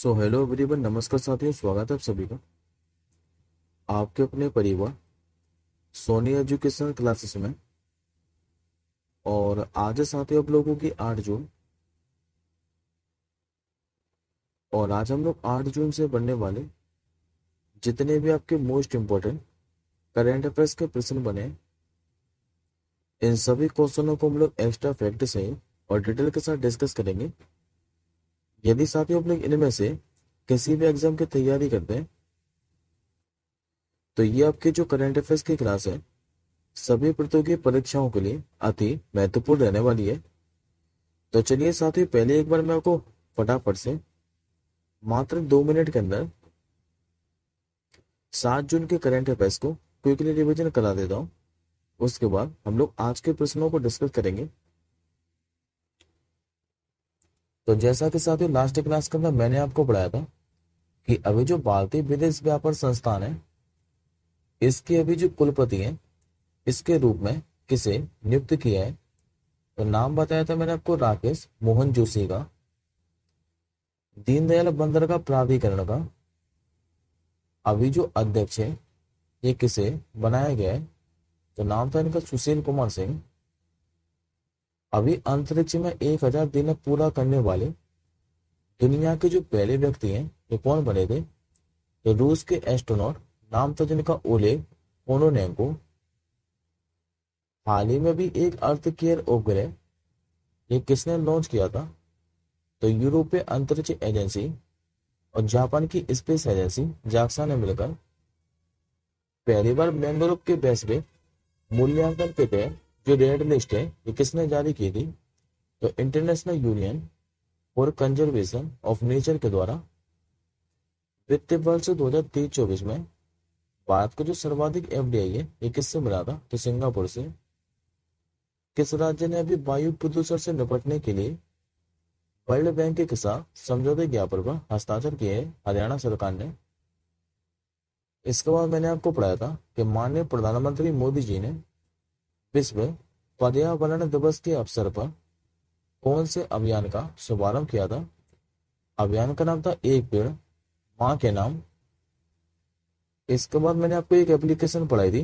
So hello everyone, नमस्कार साथियों, स्वागत है आप सभी का आपके अपने परिवार सोनी एजुकेशन क्लासेस में। और आज है साथियों आप लोगों की 8 जून। और आज हम लोग 8 जून से बनने वाले जितने भी आपके मोस्ट इम्पोर्टेंट करेंट अफेयर्स के प्रश्न बने हैं, इन सभी क्वेश्चनों को हम लोग एक्स्ट्रा फैक्ट से और डिटेल के साथ डिस्कस करेंगे। यदि साथियों आप लोग इनमें से किसी भी एग्जाम की तैयारी करते हैं तो ये आपके जो करेंट अफेयर्स की क्लास है सभी प्रतियोगी परीक्षाओं के लिए अति महत्वपूर्ण रहने वाली है। तो चलिए साथियों, पहले एक बार मैं आपको फटाफट से मात्र 2 मिनट के अंदर 7 जून के करंट अफेयर्स को क्विकली रिवीजन करा देता हूँ। उसके बाद हम लोग आज के प्रश्नों को डिस्कस करेंगे। तो जैसा कि साथियों लास्ट क्लास के अंदर मैंने आपको पढ़ाया था कि अभी जो भारतीय विदेश व्यापार संस्थान है, इसके अभी जो कुलपति हैं, इसके रूप में किसे नियुक्त किया है। तो नाम बताया था मैंने आपको राकेश मोहन जोशी का। दीनदयाल बंदरगाह प्राधिकरण का अभी जो अध्यक्ष है, ये किसे बनाया गया है। तो नाम था इनका सुशील कुमार सिंह। अभी अंतरिक्ष में 1000 दिन पूरा करने वाले दुनिया के जो पहले व्यक्ति हैं, ये कौन बने थे। तो रूस के एस्ट्रोनॉट, नाम था जिनका ओलेग ओनोनेंको। हाल ही में भी एक अर्थ केयर उपग्रह, ये किसने लॉन्च किया था। तो यूरोपीय अंतरिक्ष एजेंसी और जापान की स्पेस एजेंसी जाक्सा ने मिलकर पहली बार बेंगलुरु के वैश्विक मूल्यांकन के तहत जो रेड लिस्ट है, ये किसने जारी की थी। तो international union for conservation of nature के द्वारा वित्तीय वर्ष 2023-24 में भारत को जो सर्वाधिक एफडीआई है, ये किससे मिला था। तो सिंगापुर से। किस राज्य ने अभी वायु प्रदूषण से निपटने के लिए वर्ल्ड बैंक के साथ समझौते ज्ञापन पर हस्ताक्षर किए हैं। हरियाणा सरकार ने। इसके बाद मैंने आपको पढ़ाया था कि माननीय प्रधानमंत्री मोदी जी ने विश्व पर्यावरण दिवस के अवसर पर कौन से अभियान का शुभारंभ किया था। अभियान का नाम था एक पेड़ मां के नाम। इसके बाद मैंने आपको एक एप्लीकेशन पढ़ाई थी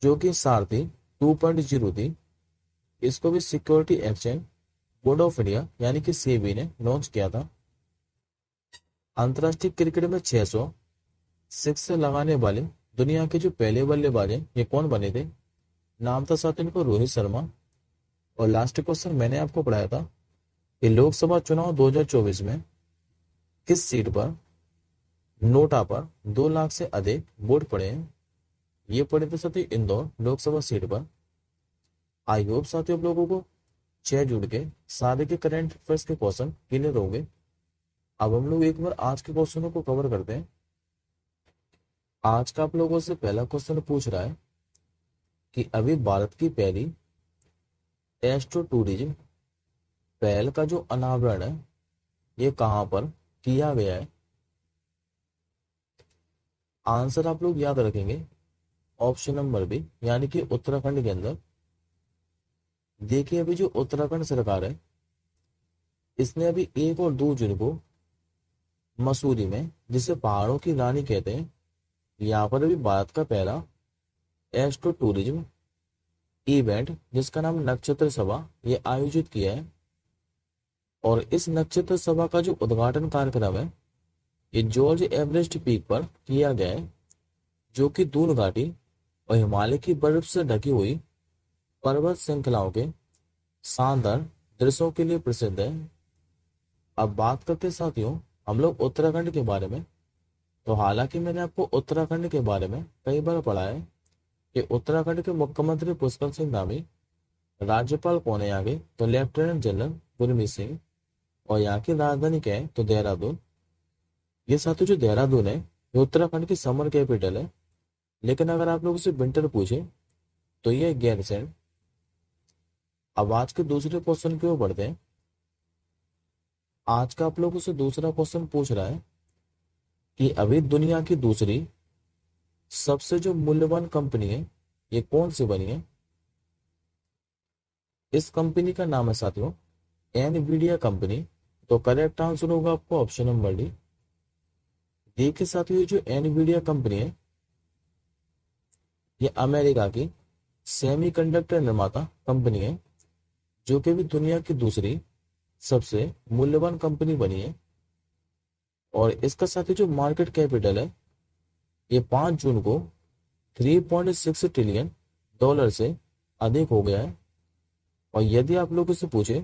जो कि सारथी 2.0 थी। इसको भी security exchange board of India यानी कि सेबी ने लॉन्च किया था। अंतर्राष्ट्रीय क्रिकेट में 600 सिक्स लगाने वाले दुनिया के जो पहले बल्लेबाज हैं, ये कौन बने थे। नाम था साथ इनको रोहित शर्मा। और लास्ट क्वेश्चन मैंने आपको पढ़ाया था कि लोकसभा चुनाव 2024 में किस सीट पर नोटा पर 2 लाख से अधिक वोट पड़े हैं। ये पड़े थे साथियों इंदौर लोकसभा सीट पर। आई होप साथियों आप लोगों को 6 जून के सारे के करंट अफेयर्स के क्वेश्चन क्लियर होंगे। अब हम लोग एक बार आज के क्वेश्चनों को कवर करते हैं। आज का आप लोगों से पहला क्वेश्चन पूछ रहा है कि अभी भारत की पहली एस्ट्रो टूरिज्म पहल का जो अनावरण है, ये कहां पर किया गया है। आंसर आप लोग याद रखेंगे ऑप्शन नंबर बी यानी कि उत्तराखंड के अंदर। देखिए अभी जो उत्तराखंड सरकार है, इसने अभी 1 और 2 जून को मसूरी में, जिसे पहाड़ों की रानी कहते हैं, यहाँ पर अभी भारत का पहला एस्ट्रो टूरिज्म इवेंट जिसका नाम नक्षत्र सभा, ये आयोजित किया है। और इस नक्षत्र सभा का जो उद्घाटन कार्यक्रम है, ये जॉर्ज एवरेस्ट पीक पर किया गया है, जो कि दून घाटी और हिमालय की बर्फ से ढकी हुई पर्वत श्रृंखलाओं के शानदार दृश्यों के लिए प्रसिद्ध है। अब बात करते हैं साथियों हम लोग उत्तराखंड के बारे में। तो हालांकि मैंने आपको उत्तराखंड के बारे में कई बार पढ़ा है कि उत्तराखंड के मुख्यमंत्री पुष्कर सिंह धामी, राज्यपाल कौन है यहाँ के, तो लेफ्टिनेंट जनरल गुरमीत सिंह। और यहाँ की राजधानी क्या है, तो देहरादून। ये साथियों जो देहरादून है, ये उत्तराखंड की समर कैपिटल है। लेकिन अगर आप लोग से विंटर पूछे तो ये गैरसैंण। अब आज के दूसरे क्वेश्चन की ओर बढ़ते हैं। आज का आप लोगों से दूसरा क्वेश्चन पूछ रहा है कि अभी दुनिया की दूसरी सबसे जो मूल्यवान कंपनी है, ये कौन सी बनी है। इस कंपनी का नाम है साथियों एनवीडिया कंपनी, तो करेक्ट आंसर होगा आपको ऑप्शन नंबर डी। देखिए साथियों, जो एनवीडिया कंपनी है ये अमेरिका की सेमीकंडक्टर निर्माता कंपनी है, जो कि भी दुनिया की दूसरी सबसे मूल्यवान कंपनी बनी है। और इसका साथी जो मार्केट कैपिटल है ये 5 जून को 3.6 ट्रिलियन डॉलर से अधिक हो गया है। और यदि आप लोग इससे पूछे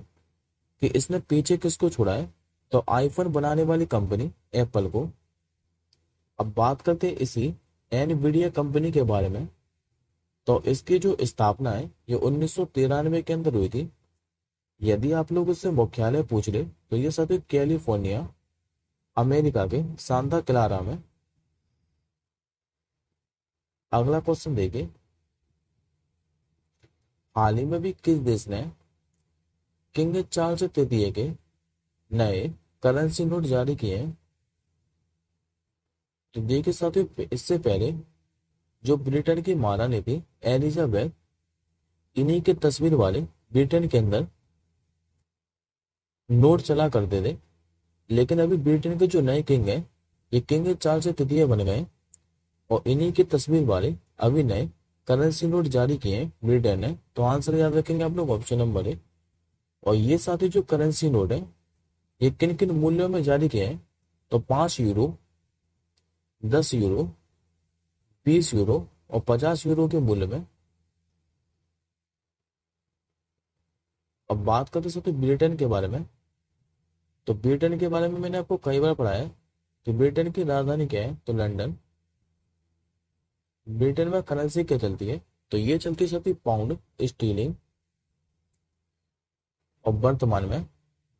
कि इसने पीछे किसको छोड़ा है, तो आईफोन बनाने वाली कंपनी एप्पल को। अब बात करते हैं इसी एनवीडिया कंपनी के बारे में। तो इसकी जो स्थापना है ये 1993 के अंदर हुई थी। यदि आप लोग इससे मुख्यालय पूछ ले तो ये साथी कैलिफोर्निया अमेरिका के सांता क्लारा में। अगला क्वेश्चन देखिए, हाल ही में भी किस देश ने किंग चार्ल्स तृतीय के नए करेंसी नोट जारी किए हैं? तो देखिए साथियों, इससे पहले जो ब्रिटेन की महारानी थी एलिजाबेथ, इन्हीं के तस्वीर वाले ब्रिटेन के अंदर नोट चला करते थे। लेकिन अभी ब्रिटेन के जो नए किंग है ये किंग चार्ल्स तृतीय बन गए और इन्हीं की तस्वीर वाले अभी नए करेंसी नोट जारी किए हैं ब्रिटेन ने। तो आंसर याद रखेंगे आप लोग ऑप्शन नंबर ए। और ये साथी जो करेंसी नोट है ये किन किन मूल्यों में जारी किए हैं, तो 5 यूरो, 10 यूरो, 20 यूरो और 50 यूरो के मूल्य में। अब बात करते साथी ब्रिटेन के बारे में। तो ब्रिटेन के बारे में मैंने आपको कई बार पढ़ा है कि ब्रिटेन की राजधानी क्या है, तो लंदन। ब्रिटेन में करेंसी क्या चलती है, तो ये चलती है पाउंड स्टीलिंग। और वर्तमान में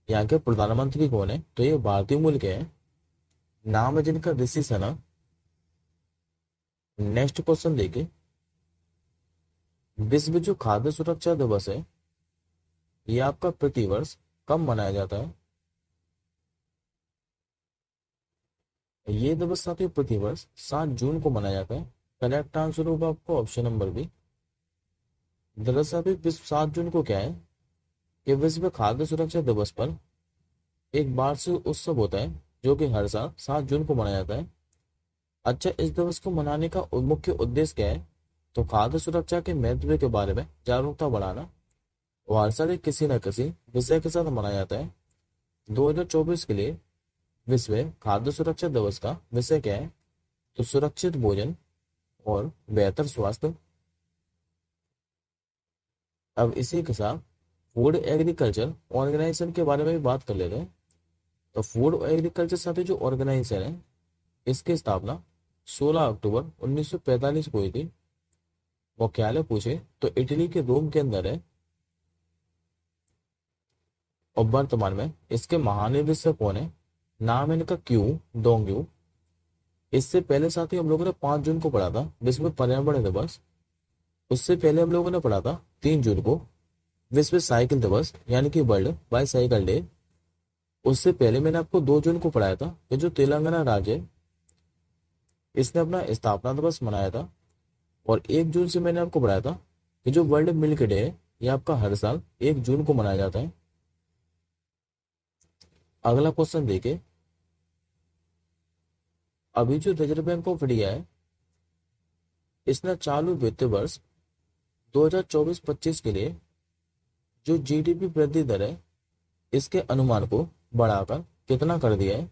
यहाँ के प्रधानमंत्री कौन है, तो ये भारतीय मूल के हैं, नाम है जिनका ऋषि सना। नेक्स्ट क्वेश्चन देखिए, विश्व जो खाद्य सुरक्षा दिवस है ये आपका प्रतिवर्ष कब मनाया जाता है? ये दिवस साथियों प्रतिवर्ष 7 जून को मनाया जाता है। करेक्ट आंसर होगा आपको ऑप्शन नंबर बी। दरअसल विश्व 7 जून को क्या है कि विश्व खाद्य सुरक्षा दिवस पर एक वार्षिक उत्सव होता है जो कि हर साल 7 जून को मनाया जाता है। अच्छा, इस दिवस को मनाने का मुख्य उद्देश्य क्या है, तो खाद्य सुरक्षा के महत्व के बारे में जागरूकता बढ़ाना। और हर साल किसी न किसी विषय के साथ मनाया जाता है। 2024 के लिए विश्व खाद्य सुरक्षा दिवस का विषय क्या है, तो सुरक्षित भोजन और बेहतर स्वास्थ्य। अब इसी के साथ फूड एग्रीकल्चर ऑर्गेनाइजेशन के बारे में भी बात कर लेते हैं। तो फूड एग्रीकल्चर साथ जो ऑर्गेनाइजेशन है इसकी स्थापना 16 अक्टूबर 1945 को हुई थी। मुख्यालय पूछे तो इटली के रोम के अंदर है। और वर्तमान में इसके महानिदेशक कौन है, नाम है इनका क्यू डोंग्यू। इससे पहले साथी हम लोगों ने 5 जून को पढ़ा था विश्व पर्यावरण दिवस। उससे पहले हम लोगों ने पढ़ा था 3 जून को विश्व साइकिल दिवस यानी कि वर्ल्ड बाईसाइकिल डे। उससे पहले मैंने आपको 2 जून को पढ़ाया था कि जो तेलंगाना राज्य है इसने अपना स्थापना दिवस मनाया था। और 1 जून से मैंने आपको पढ़ाया था कि जो वर्ल्ड मिल्क डे है ये आपका हर साल 1 जून को मनाया जाता है। अगला क्वेश्चन देखिए, अभी जो रिजर्व बैंक ऑफ इंडिया है इसने चालू वित्तीय वर्ष 2024-25 के लिए जो जीडीपी वृद्धि दर है इसके अनुमान को बढ़ाकर कितना कर दिया है?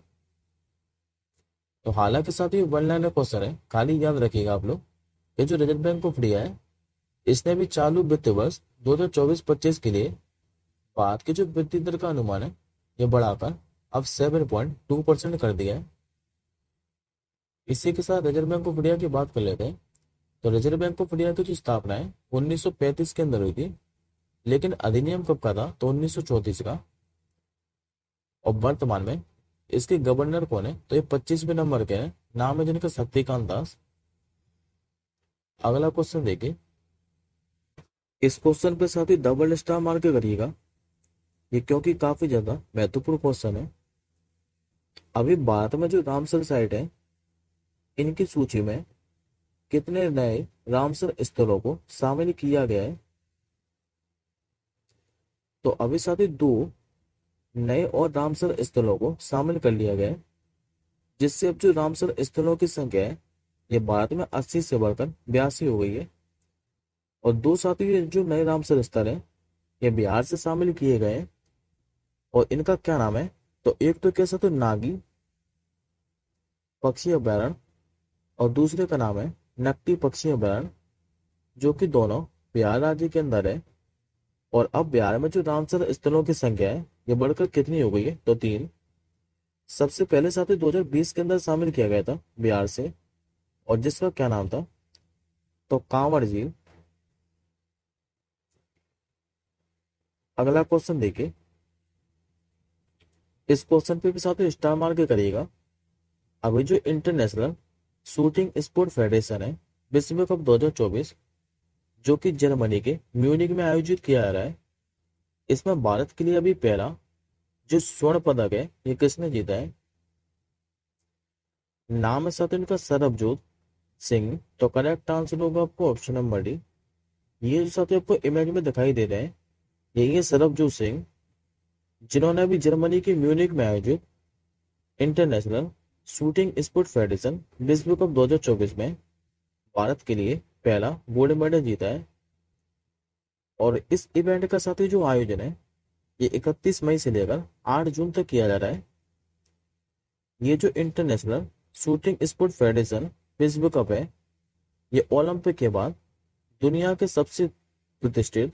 तो हालांकि साथ ही वन लाइनर क्वेश्चन है, खाली याद रखिएगा आप लोग। ये जो रिजर्व बैंक ऑफ इंडिया है इसने भी चालू वित्तीय वर्ष 2024-25 के लिए बाद के जो वृद्धि दर का अनुमान है ये बढ़ाकर अब 7.2% कर दिया है। इसी के साथ रिजर्व बैंक ऑफ इंडिया की बात कर लेते हैं। तो रिजर्व बैंक ऑफ इंडिया की जो स्थापना है 1935 के अंदर हुई थी, लेकिन अधिनियम कब का था, तो 1934 का। और वर्तमान में इसके गवर्नर कौन है, तो ये 25वें नंबर के हैं, नाम है जिनका शक्तिकांत दास। अगला क्वेश्चन देखिए, इस क्वेश्चन पे साथ ही डबल स्टार मार के करिएगा ये, क्योंकि काफी ज्यादा महत्वपूर्ण क्वेश्चन है। अभी भारत में जो रामसर साइट है इनकी सूची में कितने नए रामसर स्थलों को शामिल किया गया है? तो अभी साथ ही 2 नए और रामसर स्थलों को शामिल कर लिया गया है, जिससे अब जो रामसर स्थलों की संख्या है ये भारत में 80 से बढ़कर 82 हो गई है। और दो साथियों ये जो नए रामसर स्थल है ये बिहार से शामिल किए गए हैं, और इनका क्या नाम है, तो एक तो कैसा तो नागी पक्षी अभ्यारण्य और दूसरे का नाम है नकटी पक्षी अभ्यारण्य, जो कि दोनों बिहार राज्य के अंदर है। और अब बिहार में जो रामसर स्थलों की संख्या है ये बढ़कर कितनी हो गई है, तो 3। सबसे पहले साथी 2020 के अंदर शामिल किया गया था बिहार से, और जिसका क्या नाम था, तो कांवड़ झील। अगला क्वेश्चन देखिए, इस क्वेश्चन पे भी साथी स्टार मार के करिएगा। अभी जो इंटरनेशनल शूटिंग स्पोर्ट फेडरेशन है विश्व कप 2024, जो कि जर्मनी के म्यूनिक में आयोजित किया जा रहा है, इसमें भारत के लिए अभी पहला जो स्वर्ण पदक है ये किसने जीता है? नाम है साथ इनका सरबजोत सिंह। तो करेक्ट आंसर होगा आपको ऑप्शन नंबर डी। ये जो साथी आपको इमेज में दिखाई दे रहे हैं ये सरबजोत सिंह, जिन्होंने अभी जर्मनी के म्यूनिक में आयोजित इंटरनेशनल शूटिंग स्पोर्ट फेडरेशन विश्व कप 2024 में भारत के लिए पहला गोल्ड मेडल जीता है। और इस इवेंट का साथी जो आयोजन है ये 31 मई से लेकर 8 जून तक किया जा रहा है। ये जो इंटरनेशनल शूटिंग स्पोर्ट फेडरेशन विश्व कप है ये ओलंपिक के बाद दुनिया के सबसे प्रतिष्ठित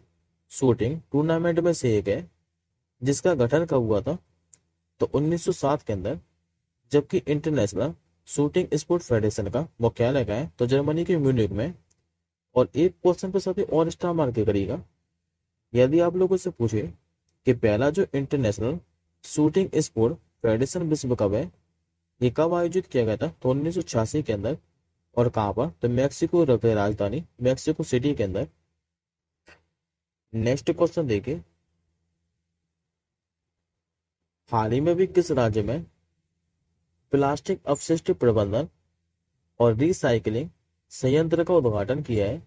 शूटिंग टूर्नामेंट में से एक है, जिसका गठन कब हुआ था, तो 1907 के अंदर। जबकि इंटरनेशनल शूटिंग स्पोर्ट फेडरेशन का मुख्यालय का है, तो जर्मनी के म्यूनिक में। और एक क्वेश्चन पे साथी और स्टार मार के करिएगा। यदि आप लोगों से पूछे कि पहला जो इंटरनेशनल शूटिंग स्पोर्ट फेडरेशन विश्व कप है ये कब आयोजित किया गया था, तो 1986 के अंदर। और कहां पर, तो मैक्सिको की राजधानी मैक्सिको सिटी के अंदर। नेक्स्ट क्वेश्चन देखिए, हाल ही में भी किस राज्य में प्लास्टिक अपशिष्ट प्रबंधन और रिसाइकलिंग संयंत्र का उद्घाटन किया है?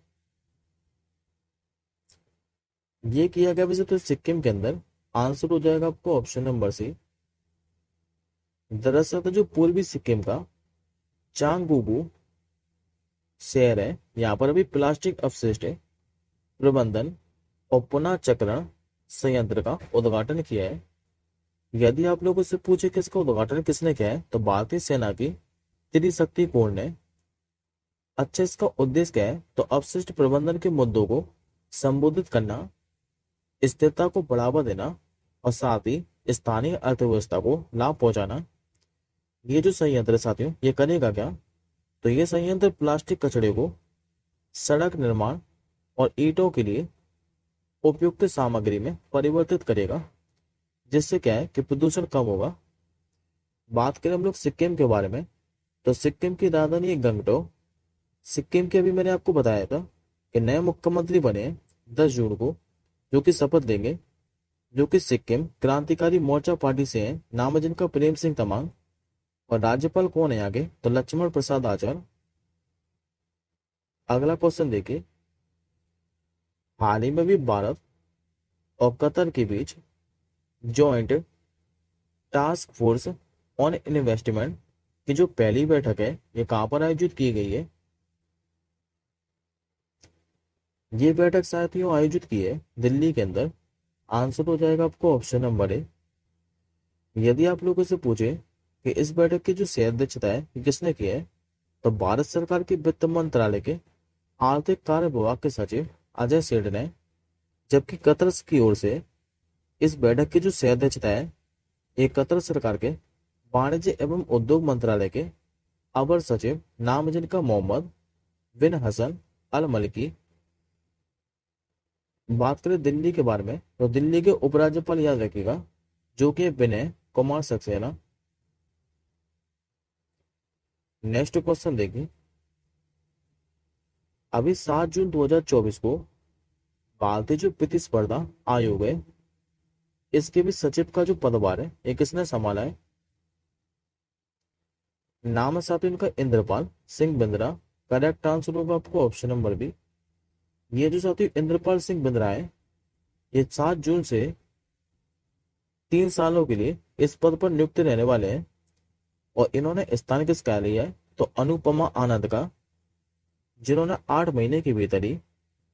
ये किया गया वैसे तो सिक्किम के अंदर। आंसर हो जाएगा आपको ऑप्शन नंबर सी। दरअसल तो जो पूर्वी सिक्किम का चांगुबू शहर है यहाँ पर अभी प्लास्टिक अपशिष्ट प्रबंधन और पुनः चक्रण संयंत्र का उद्घाटन किया है। यदि आप लोगों से पूछे कि इसका उद्घाटन किसने किया है, तो भारतीय सेना की त्रिशक्ति कोर ने। अच्छा, इसका उद्देश्य क्या है, तो अपशिष्ट प्रबंधन के मुद्दों को संबोधित करना, स्थिरता को बढ़ावा देना और साथ ही स्थानीय अर्थव्यवस्था को लाभ पहुंचाना। ये जो संयंत्र साथियों ये करेगा क्या, तो ये संयंत्र प्लास्टिक कचरे को सड़क निर्माण और ईंटों के लिए उपयुक्त सामग्री में परिवर्तित करेगा, जिससे क्या है कि प्रदूषण कम होगा। बात करें हम लोग सिक्किम के बारे में, तो सिक्किम की राजधानी है गंगटोक। सिक्किम के अभी मैंने आपको बताया था कि नए मुख्यमंत्री बने 10 जून को, जो कि शपथ लेंगे, जो कि सिक्किम क्रांतिकारी मोर्चा पार्टी से हैं। नाम है जिनका प्रेम सिंह तमांग। और राज्यपाल कौन है आगे, तो लक्ष्मण प्रसाद आचार्य। अगला क्वेश्चन देखिए, हाल ही में भी भारत और कतर के बीच joint task force on investment की जो पहली बैठक है ये कहां पर आयोजित की गई है? ये बैठक साथियों आयोजित की है दिल्ली के अंदर। आंसर हो जाएगा आपको ऑप्शन नंबर ए। यदि आप लोगों से पूछे कि इस बैठक की जो अध्यक्षता है ये किसने की है, तो भारत सरकार के वित्त मंत्रालय के आर्थिक कार्य विभाग के सचिव अजय सेठ ने। जबकि कतर की ओर से इस बैठक की जो अध्यक्षता है ये कतर सरकार के वाणिज्य एवं उद्योग मंत्रालय के अवर सचिव नाम जिनका मोहम्मद बिन हसन अल मलिकी। बात करें दिल्ली के बारे में, तो दिल्ली के उपराज्यपाल याद रखिएगा, जो कि विनय कुमार सक्सेना। नेक्स्ट क्वेश्चन देखिए, अभी 7 जून 2024 को भारतीय जो प्रतिस्पर्धा आयोग है इसके भी सचिव का जो पदभार है ये किसने संभाला है? नाम है साथ इनका इंद्रपाल सिंह बिंद्रा। करेक्ट आंसर होगा आपको ऑप्शन नंबर बी। ये जो साथी इंद्रपाल सिंह बिंद्रा है ये 7 जून से 3 सालों के लिए इस पद पर नियुक्त रहने वाले हैं और इन्होंने स्थान किसका लिया है, तो अनुपमा आनंद का, जिन्होंने 8 महीने के भीतर ही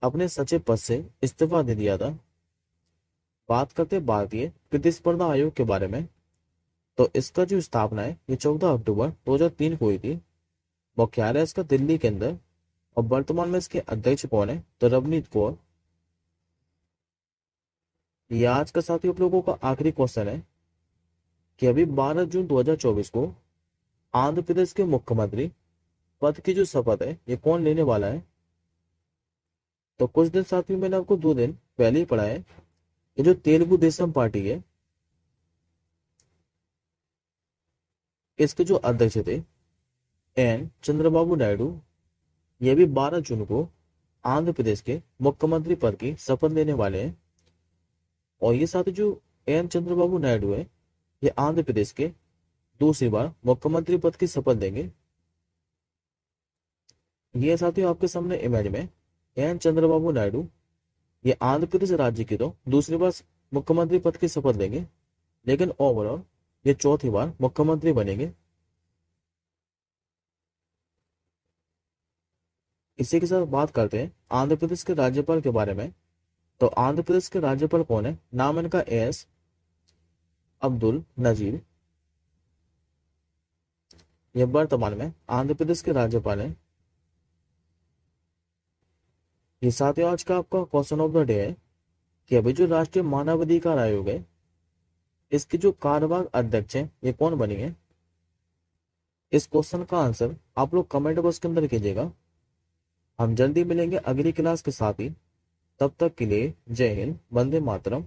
अपने सचिव पद से इस्तीफा दे दिया था। बात करते हैं भारतीय प्रतिस्पर्धा आयोग के बारे में, तो इसका जो स्थापना है ये 14 अक्टूबर 2003 को हुई थी। मुख्यालय इसका दिल्ली के अंदर, और वर्तमान में इसके अध्यक्ष कौन है, तो रवनीत कौर। ये आज का साथियों आप लोगों का आखिरी क्वेश्चन है कि अभी 12 जून 2024 को आंध्र प्रदेश के मुख्यमंत्री पद की जो शपथ है ये कौन लेने वाला है। तो कुछ दिन साथियों मैंने आपको 2 दिन पहले ही पढ़ा है, ये जो तेलुगु देशम पार्टी है इसके जो अध्यक्ष थे एन चंद्रबाबू नायडू, ये भी 12 जून को आंध्र प्रदेश के मुख्यमंत्री पद की शपथ लेने वाले हैं। और ये साथी जो एन चंद्रबाबू नायडू है ये आंध्र प्रदेश के दूसरी बार मुख्यमंत्री पद की शपथ देंगे। ये साथियों आपके सामने इमेज में एन चंद्रबाबू नायडू, ये आंध्र प्रदेश राज्य की तो दूसरी बार मुख्यमंत्री पद की शपथ लेंगे, लेकिन ओवरऑल ये चौथी बार मुख्यमंत्री बनेंगे। इसी के साथ बात करते हैं आंध्र प्रदेश के राज्यपाल के बारे में। तो आंध्र प्रदेश के राज्यपाल कौन है, नाम इनका एस अब्दुल नजीर। ये वर्तमान में आंध्र प्रदेश के राज्यपाल हैं। ये साथियों आज का आपका क्वेश्चन ऑफ द डे है कि अभी जो राष्ट्रीय मानवाधिकार आयोग है इसके जो कार्यवाहक अध्यक्ष हैं ये कौन बनेंगे। इस क्वेश्चन का आंसर आप लोग कमेंट बॉक्स के अंदर कीजिएगा। हम जल्दी मिलेंगे अगली क्लास के साथ ही, तब तक के लिए जय हिंद, वंदे मातरम।